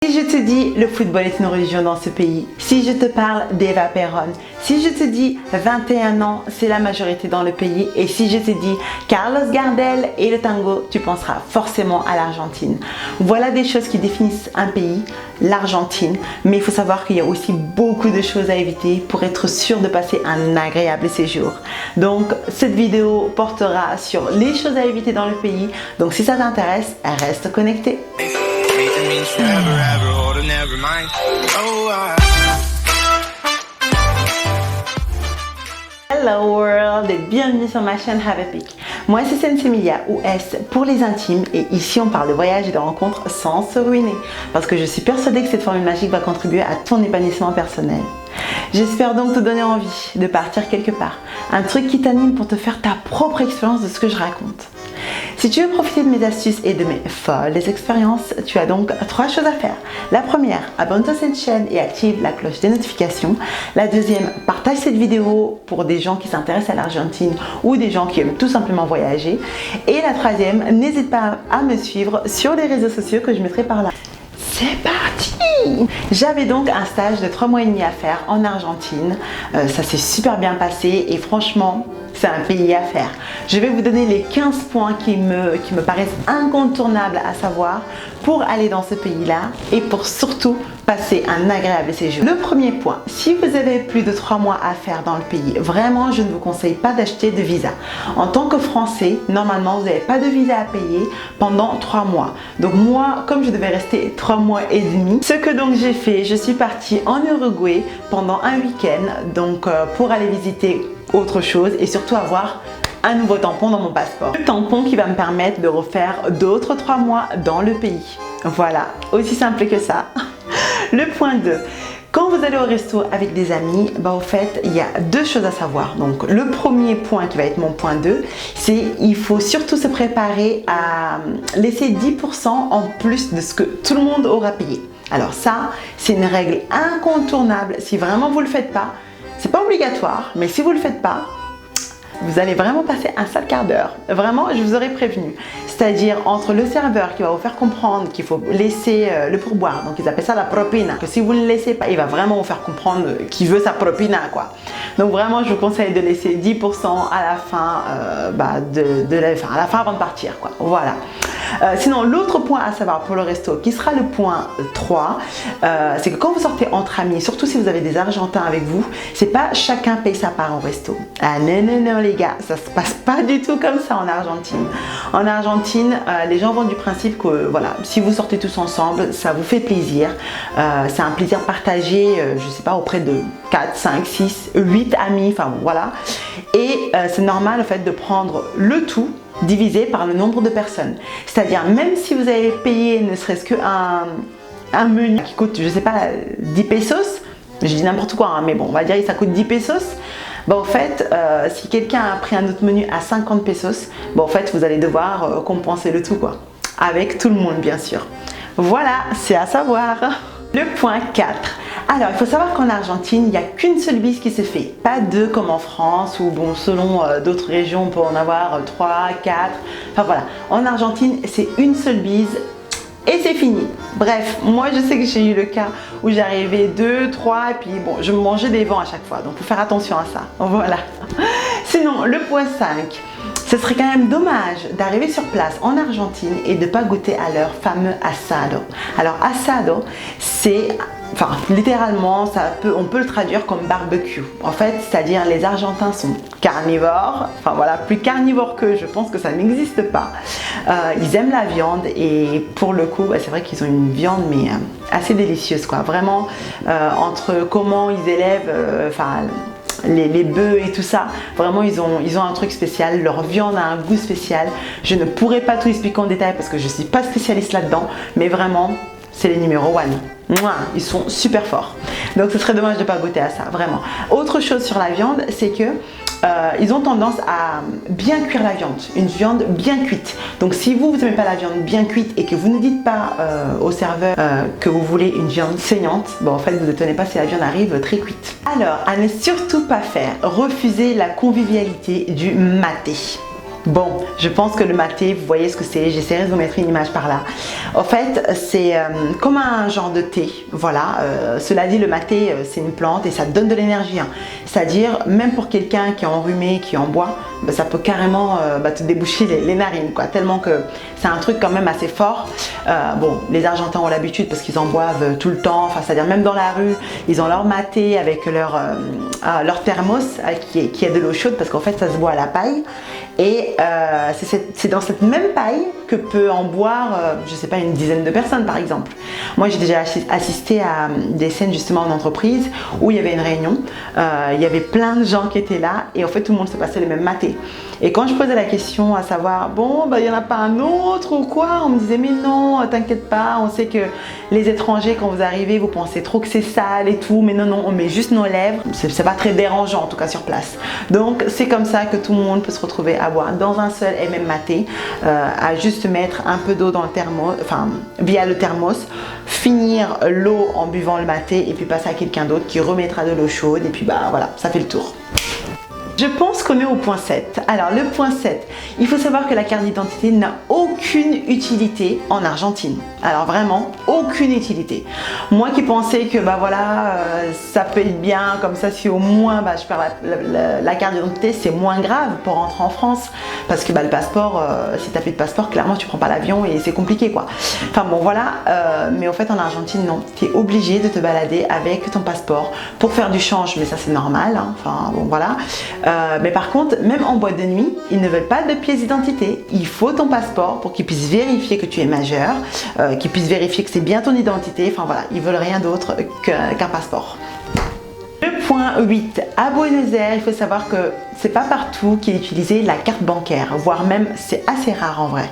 Si je te dis le football est une religion dans ce pays, si je te parle d'Eva Perón, si je te dis 21 ans, c'est la majorité dans le pays, et si je te dis Carlos Gardel et le tango, tu penseras forcément à l'Argentine. Voilà des choses qui définissent un pays, l'Argentine, mais il faut savoir qu'il y a aussi beaucoup de choses à éviter pour être sûr de passer un agréable séjour. Donc cette vidéo portera sur les choses à éviter dans le pays, donc si ça t'intéresse, reste connecté. Hello world et bienvenue sur ma chaîne Have a Pic. Moi c'est Sensemilia ou S pour les intimes et ici on parle de voyage et de rencontres sans se ruiner parce que je suis persuadée que cette formule magique va contribuer à ton épanouissement personnel. J'espère donc te donner envie de partir quelque part, un truc qui t'anime pour te faire ta propre expérience de ce que je raconte. Si tu veux profiter de mes astuces et de mes folles expériences, tu as donc 3 choses à faire. La première, abonne-toi à cette chaîne et active la cloche des notifications. La deuxième, partage cette vidéo pour des gens qui s'intéressent à l'Argentine ou des gens qui aiment tout simplement voyager. Et la troisième, n'hésite pas à me suivre sur les réseaux sociaux que je mettrai par là. C'est parti! J'avais donc un stage de 3 mois et demi à faire en Argentine. Ça s'est super bien passé et franchement, c'est un pays à faire. Je vais vous donner les 15 points qui me paraissent incontournables à savoir pour aller dans ce pays-là et pour surtout passer un agréable séjour. Le premier point, si vous avez plus de 3 mois à faire dans le pays, vraiment je ne vous conseille pas d'acheter de visa. En tant que Français, normalement vous n'avez pas de visa à payer pendant 3 mois. Donc moi, comme je devais rester 3 mois et demi, ce que donc j'ai fait, je suis partie en Uruguay pendant un week-end donc pour aller visiter autre chose et surtout avoir un nouveau tampon dans mon passeport. Le tampon qui va me permettre de refaire d'autres 3 mois dans le pays. Voilà, aussi simple que ça. Le point 2. Quand vous allez au resto avec des amis, au fait, il y a 2 choses à savoir. Donc, le premier point qui va être mon point 2, c'est il faut surtout se préparer à laisser 10% en plus de ce que tout le monde aura payé. Alors ça, c'est une règle incontournable. Si vraiment vous ne le faites pas, c'est pas obligatoire, mais si vous ne le faites pas, vous allez vraiment passer un sale quart d'heure. Vraiment, je vous aurais prévenu. C'est-à-dire entre le serveur qui va vous faire comprendre qu'il faut laisser le pourboire, donc ils appellent ça la propina, que si vous ne le laissez pas, il va vraiment vous faire comprendre qu'il veut sa propina, quoi. Donc vraiment, je vous conseille de laisser 10% à la fin, à la fin avant de partir, quoi. Voilà. Sinon, l'autre point à savoir pour le resto, qui sera le point 3, c'est que quand vous sortez entre amis, surtout si vous avez des Argentins avec vous, c'est pas chacun paye sa part au resto. Ah non, non, non les gars, ça se passe pas du tout comme ça en Argentine. En Argentine, les gens vont du principe que voilà, si vous sortez tous ensemble, ça vous fait plaisir. C'est un plaisir partagé, je sais pas, auprès de 4, 5, 6, 8 amis, enfin voilà. Et c'est normal en fait de prendre le tout divisé par le nombre de personnes. C'est-à-dire, même si vous avez payé ne serait-ce qu'un menu qui coûte, je sais pas, 10 pesos, je dis n'importe quoi, hein, mais bon, on va dire que ça coûte 10 pesos, en fait, si quelqu'un a pris un autre menu à 50 pesos, en fait, vous allez devoir compenser le tout, quoi. Avec tout le monde, bien sûr. Voilà, c'est à savoir. Le point 4. Alors, il faut savoir qu'en Argentine, il n'y a qu'une seule bise qui se fait. Pas 2 comme en France, ou bon, selon d'autres régions, on peut en avoir 3, 4. Enfin voilà, en Argentine, c'est une seule bise et c'est fini. Bref, moi je sais que j'ai eu le cas où j'arrivais 2, 3 et puis bon, je me mangeais des vents à chaque fois. Donc, il faut faire attention à ça. Voilà. Sinon, le point 5. Ce serait quand même dommage d'arriver sur place en Argentine et de ne pas goûter à leur fameux asado. Alors asado, c'est, enfin littéralement, on peut le traduire comme barbecue. En fait, c'est-à-dire les Argentins sont carnivores, enfin voilà, plus carnivores qu'eux, je pense que ça n'existe pas. Ils aiment la viande et pour le coup, c'est vrai qu'ils ont une viande mais assez délicieuse, quoi. Vraiment, entre comment ils élèvent, les bœufs et tout ça, vraiment ils ont un truc spécial, leur viande a un goût spécial. Je ne pourrais pas tout expliquer en détail parce que je ne suis pas spécialiste là-dedans, mais vraiment c'est les numéro 1. Ils sont super forts. Donc ce serait dommage de ne pas goûter à ça, vraiment. Autre chose sur la viande, c'est que ils ont tendance à bien cuire la viande, une viande bien cuite. Donc si vous n'aimez pas la viande bien cuite et que vous ne dites pas au serveur que vous voulez une viande saignante, en fait vous n'étonnez pas si la viande arrive très cuite. Alors, à ne surtout pas faire, refuser la convivialité du maté. Bon, je pense que le maté, vous voyez ce que c'est, j'essaierai de vous mettre une image par là. En fait, c'est comme un genre de thé, voilà. Cela dit, le maté, c'est une plante et ça donne de l'énergie. Hein. C'est-à-dire, même pour quelqu'un qui est enrhumé, qui en boit, bah, ça peut carrément te déboucher les narines, quoi. Tellement que c'est un truc quand même assez fort. Bon, les Argentins ont l'habitude parce qu'ils en boivent tout le temps, enfin, c'est-à-dire même dans la rue, ils ont leur maté avec leur thermos qui est de l'eau chaude parce qu'en fait, ça se boit à la paille. Et c'est dans cette même paille que peut en boire, je sais pas, une dizaine de personnes par exemple. Moi j'ai déjà assisté à des scènes justement en entreprise où il y avait une réunion, il y avait plein de gens qui étaient là et en fait tout le monde se passait les mêmes matés. Et quand je posais la question à savoir, bon, bah, il n'y en a pas un autre ou quoi, on me disait, mais non, t'inquiète pas, on sait que les étrangers, quand vous arrivez, vous pensez trop que c'est sale et tout, mais non, non, on met juste nos lèvres. C'est pas très dérangeant, en tout cas sur place. Donc, c'est comme ça que tout le monde peut se retrouver à boire dans un seul et même maté, à juste mettre un peu d'eau dans le thermos, enfin, via le thermos, finir l'eau en buvant le maté et puis passer à quelqu'un d'autre qui remettra de l'eau chaude et puis bah voilà, ça fait le tour. Je pense qu'on est au point 7. Alors le point 7, il faut savoir que la carte d'identité n'a aucune utilité en Argentine. Alors vraiment, aucune utilité. Moi qui pensais que bah voilà, ça peut être bien, comme ça si au moins bah, je perds la carte d'identité, c'est moins grave pour rentrer en France. Parce que bah, le passeport, si tu n'as plus de passeport, clairement tu prends pas l'avion et c'est compliqué quoi. Enfin bon voilà, mais en fait en Argentine non, tu es obligé de te balader avec ton passeport pour faire du change, mais ça c'est normal, hein. Enfin bon voilà. Mais par contre, même en boîte de nuit, ils ne veulent pas de pièce d'identité. Il faut ton passeport pour qu'ils puissent vérifier que tu es majeur, qu'ils puissent vérifier que c'est bien ton identité. Enfin voilà, ils veulent rien d'autre qu'un passeport. Le point 8, à Buenos Aires, il faut savoir que c'est pas partout qu'il est utilisé la carte bancaire, voire même c'est assez rare en vrai.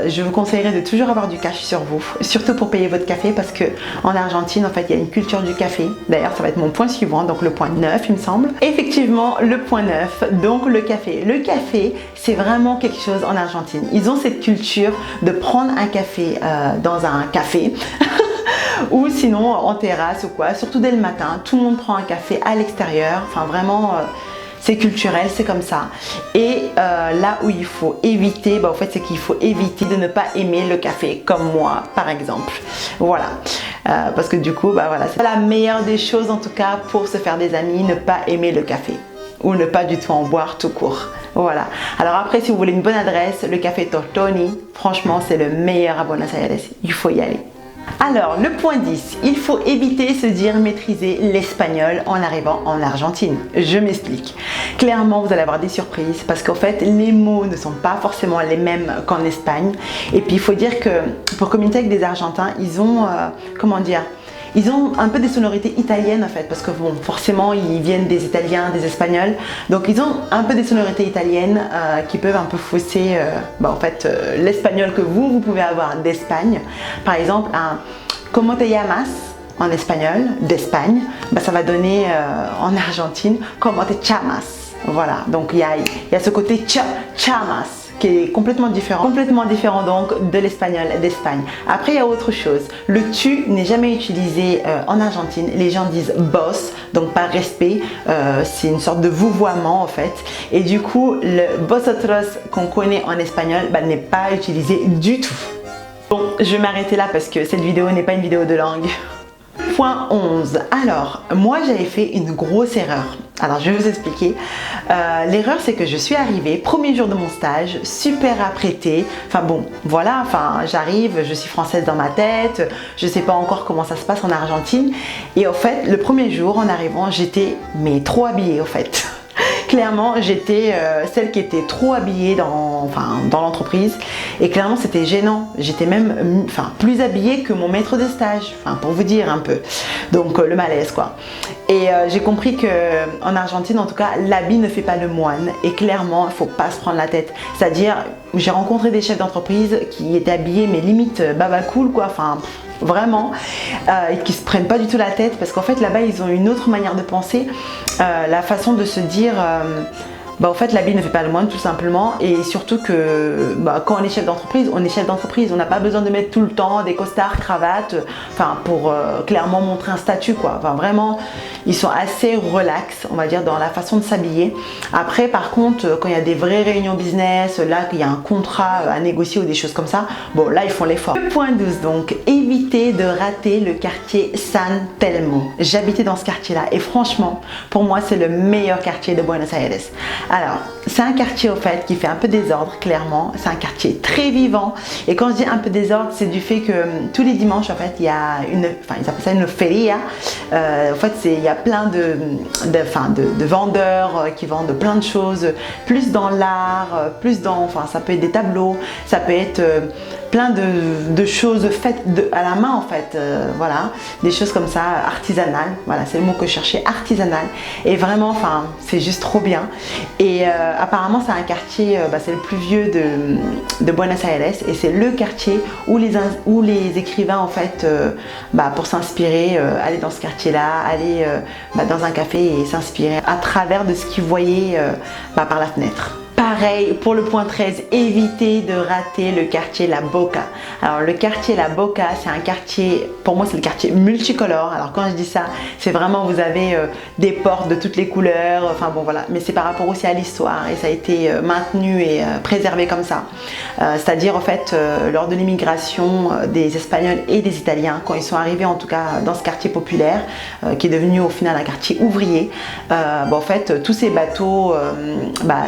Je vous conseillerais de toujours avoir du cash sur vous, surtout pour payer votre café parce que en Argentine en fait il y a une culture du café. D'ailleurs ça va être mon point suivant, donc le point 9 il me semble. Effectivement le point 9, donc le café. Le café c'est vraiment quelque chose en Argentine. Ils ont cette culture de prendre un café dans un café. Ou sinon en terrasse ou quoi, surtout dès le matin, tout le monde prend un café à l'extérieur, enfin vraiment c'est culturel, c'est comme ça. Et là où il faut éviter, bah, en fait c'est qu'il faut éviter de ne pas aimer le café, comme moi par exemple. Voilà, parce que du coup, bah, voilà, c'est la meilleure des choses en tout cas pour se faire des amis, ne pas aimer le café. Ou ne pas du tout en boire tout court. Voilà. Alors après, si vous voulez une bonne adresse, le café Tortoni, franchement c'est le meilleur à Buenos Aires, il faut y aller. Alors, le point 10, il faut éviter se dire maîtriser l'espagnol en arrivant en Argentine. Je m'explique. Clairement, vous allez avoir des surprises parce qu'en fait, les mots ne sont pas forcément les mêmes qu'en Espagne. Et puis, il faut dire que pour communiquer avec des Argentins, ils ont, comment dire, ils ont un peu des sonorités italiennes en fait, parce que bon, forcément ils viennent des Italiens, des Espagnols, donc ils ont un peu des sonorités italiennes qui peuvent un peu fausser en fait, l'espagnol que vous pouvez avoir d'Espagne. Par exemple, un Como te llamas en espagnol, d'Espagne, bah, ça va donner en Argentine Como te chamas. Voilà, donc il y a ce côté chamas qui est complètement différent donc de l'espagnol d'Espagne. Après il y a autre chose, le tu n'est jamais utilisé en Argentine, les gens disent vos, donc par respect, c'est une sorte de vouvoiement en fait, et du coup le vosotros qu'on connaît en espagnol bah, n'est pas utilisé du tout. Bon, je vais m'arrêter là parce que cette vidéo n'est pas une vidéo de langue. Point 11. Alors, moi j'avais fait une grosse erreur. Alors, je vais vous expliquer. L'erreur, c'est que je suis arrivée, premier jour de mon stage, super apprêtée. Enfin bon, voilà, enfin, j'arrive, je suis française dans ma tête, je sais pas encore comment ça se passe en Argentine. Et en fait, le premier jour, en arrivant, j'étais mais trop habillée en fait. Clairement, j'étais celle qui était trop habillée dans l'entreprise et clairement c'était gênant. J'étais même plus habillée que mon maître de stage, pour vous dire un peu. Donc le malaise quoi. Et j'ai compris que en Argentine en tout cas, l'habit ne fait pas le moine et clairement il faut pas se prendre la tête. C'est-à-dire, j'ai rencontré des chefs d'entreprise qui étaient habillés mais limite baba cool quoi. Vraiment, et qui se prennent pas du tout la tête parce qu'en fait là-bas ils ont une autre manière de penser, la façon de se dire Bah, en fait, l'habit ne fait pas le moine, tout simplement. Et surtout que quand on est chef d'entreprise, on est chef d'entreprise. On n'a pas besoin de mettre tout le temps des costards, cravates, enfin, pour clairement montrer un statut, quoi. Enfin, vraiment, ils sont assez relax, on va dire, dans la façon de s'habiller. Après, par contre, quand il y a des vraies réunions business, là, qu'il y a un contrat à négocier ou des choses comme ça, bon, là, ils font l'effort. Le point 12, donc, éviter de rater le quartier San Telmo. J'habitais dans ce quartier-là et franchement, pour moi, c'est le meilleur quartier de Buenos Aires. Alors, c'est un quartier au fait qui fait un peu désordre, clairement. C'est un quartier très vivant. Et quand je dis un peu désordre, c'est du fait que tous les dimanches, en fait, il y a ils appellent ça une feria. En fait, il y a plein de vendeurs qui vendent plein de choses, plus dans l'art, plus dans, enfin, ça peut être des tableaux, ça peut être plein de choses faites à la main, en fait, voilà, des choses comme ça, artisanales, voilà, c'est le mot que je cherchais, artisanal, et vraiment, enfin, c'est juste trop bien. Et apparemment, c'est un quartier, c'est le plus vieux de Buenos Aires, et c'est le quartier où les écrivains, en fait, pour s'inspirer, aller dans ce quartier-là, aller dans un café et s'inspirer à travers de ce qu'ils voyaient par la fenêtre. Pareil pour le point 13, évitez de rater le quartier La Boca. Alors le quartier La Boca, c'est un quartier, pour moi c'est le quartier multicolore. Alors quand je dis ça, c'est vraiment, vous avez des portes de toutes les couleurs, enfin bon voilà, mais c'est par rapport aussi à l'histoire et ça a été maintenu et préservé comme ça. C'est-à-dire en fait, lors de l'immigration des Espagnols et des Italiens, quand ils sont arrivés en tout cas dans ce quartier populaire, qui est devenu au final un quartier ouvrier, en fait tous ces bateaux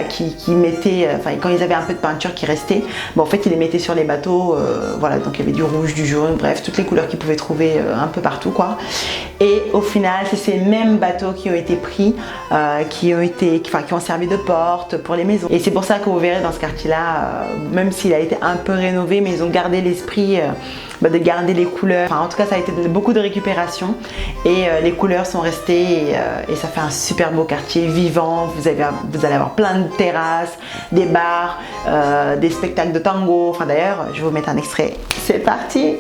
qui mettaient, quand ils avaient un peu de peinture qui restait, en fait ils les mettaient sur les bateaux, voilà, donc il y avait du rouge, du jaune, bref, toutes les couleurs qu'ils pouvaient trouver un peu partout, quoi. Et au final, c'est ces mêmes bateaux qui ont été pris, qui ont servi de porte pour les maisons. Et c'est pour ça que vous verrez dans ce quartier-là, même s'il a été un peu rénové, mais ils ont gardé l'esprit de garder les couleurs. Enfin, en tout cas, ça a été beaucoup de récupération et les couleurs sont restées et ça fait un super beau quartier vivant. Vous allez avoir plein de terrasses, des bars, des spectacles de tango. Enfin, d'ailleurs, je vais vous mettre un extrait. C'est parti!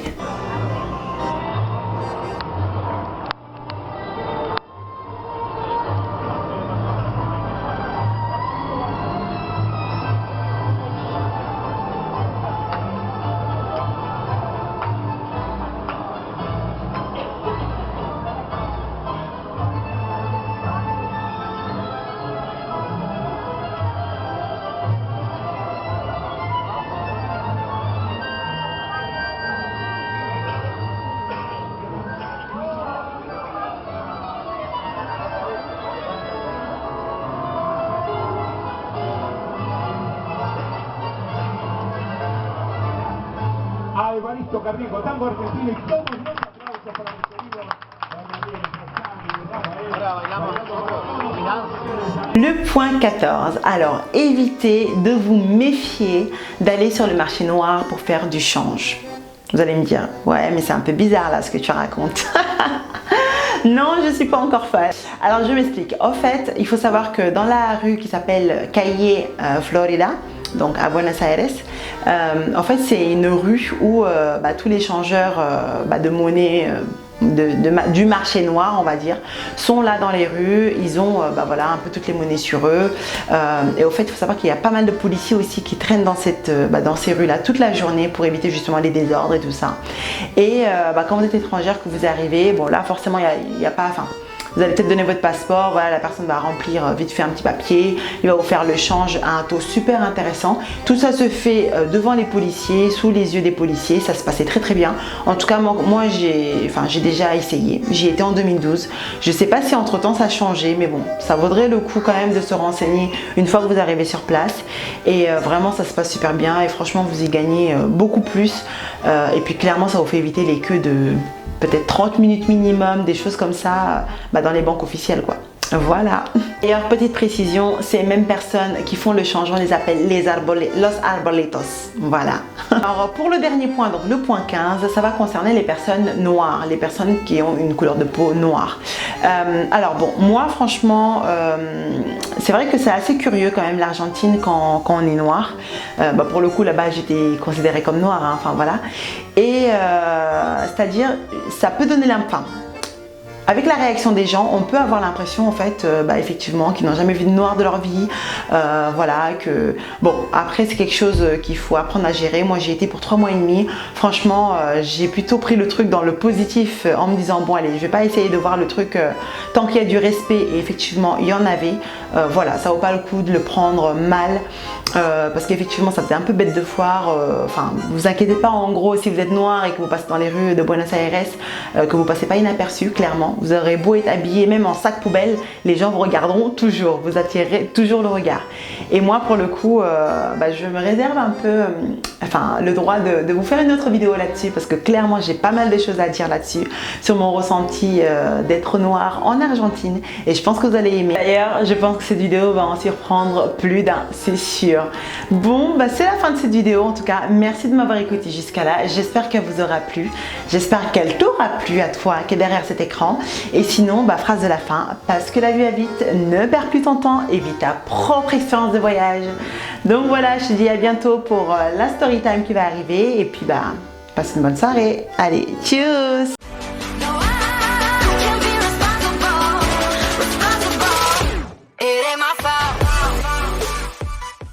Evaristo Carriego, tango argentino, y todos los aplausos para mi querido Le point 14, alors évitez de vous méfier d'aller sur le marché noir pour faire du change. Vous allez me dire, ouais mais c'est un peu bizarre là ce que tu racontes. Non, je ne suis pas encore fan. Alors je m'explique. En fait, il faut savoir que dans la rue qui s'appelle Calle Florida, donc à Buenos Aires, en fait c'est une rue où tous les changeurs de monnaie du marché noir, on va dire, sont là dans les rues. Ils ont voilà, un peu toutes les monnaies sur eux, et au fait il faut savoir qu'il y a pas mal de policiers aussi qui traînent dans ces rues là toute la journée pour éviter justement les désordres et tout ça. Et quand vous êtes étrangère, que vous arrivez, bon là forcément il n'y a pas, vous allez peut-être donner votre passeport, voilà, la personne va remplir vite fait un petit papier, il va vous faire le change à un taux super intéressant. Tout ça se fait devant les policiers, sous les yeux des policiers, ça se passait très très bien. En tout cas, moi j'ai déjà essayé, j'y étais en 2012. Je ne sais pas si entre temps ça a changé, mais bon, ça vaudrait le coup quand même de se renseigner une fois que vous arrivez sur place. Et vraiment, ça se passe super bien et franchement, vous y gagnez beaucoup plus. Et puis clairement, ça vous fait éviter les queues de peut-être 30 minutes minimum, des choses comme ça dans les banques officielles, quoi. Voilà. D'ailleurs, petite précision, ces mêmes personnes qui font le change, on les appelle los arbolitos. Voilà. Alors pour le dernier point, donc le point 15, ça va concerner les personnes noires, les personnes qui ont une couleur de peau noire. Alors bon, moi franchement, c'est vrai que c'est assez curieux quand même l'Argentine quand on est noir. Pour le coup là-bas j'étais considérée comme noire, hein, enfin voilà. Et c'est-à-dire, ça peut donner l'impression. avec la réaction des gens, on peut avoir l'impression en fait, effectivement, qu'ils n'ont jamais vu de noir de leur vie. Voilà, que bon, après c'est quelque chose qu'il faut apprendre à gérer. Moi j'ai été pour 3 mois et demi. Franchement, j'ai plutôt pris le truc dans le positif en me disant bon allez, je vais pas essayer de voir le truc tant qu'il y a du respect, et effectivement il y en avait. Voilà, ça vaut pas le coup de le prendre mal. Parce qu'effectivement ça faisait un peu bête de foire. Enfin, vous inquiétez pas, en gros, si vous êtes noir et que vous passez dans les rues de Buenos Aires, que vous passez pas inaperçu, clairement, vous aurez beau être habillé même en sac poubelle, les gens vous regarderont toujours, vous attirerez toujours le regard. Et moi pour le coup, je me réserve un peu le droit de vous faire une autre vidéo là-dessus, parce que clairement j'ai pas mal de choses à dire là-dessus, sur mon ressenti d'être noir en Argentine, et je pense que vous allez aimer. D'ailleurs, je pense que cette vidéo va en surprendre plus d'un, c'est sûr. Bon, c'est la fin de cette vidéo. En tout cas, merci de m'avoir écouté jusqu'à là. J'espère qu'elle vous aura plu. J'espère qu'elle t'aura plu à toi qui est derrière cet écran. Et sinon, phrase de la fin, parce que la vie va vite, ne perds plus ton temps et vis ta propre expérience de voyage. Donc voilà, je te dis à bientôt pour la story time qui va arriver. Et puis passe une bonne soirée. Allez, tchuss!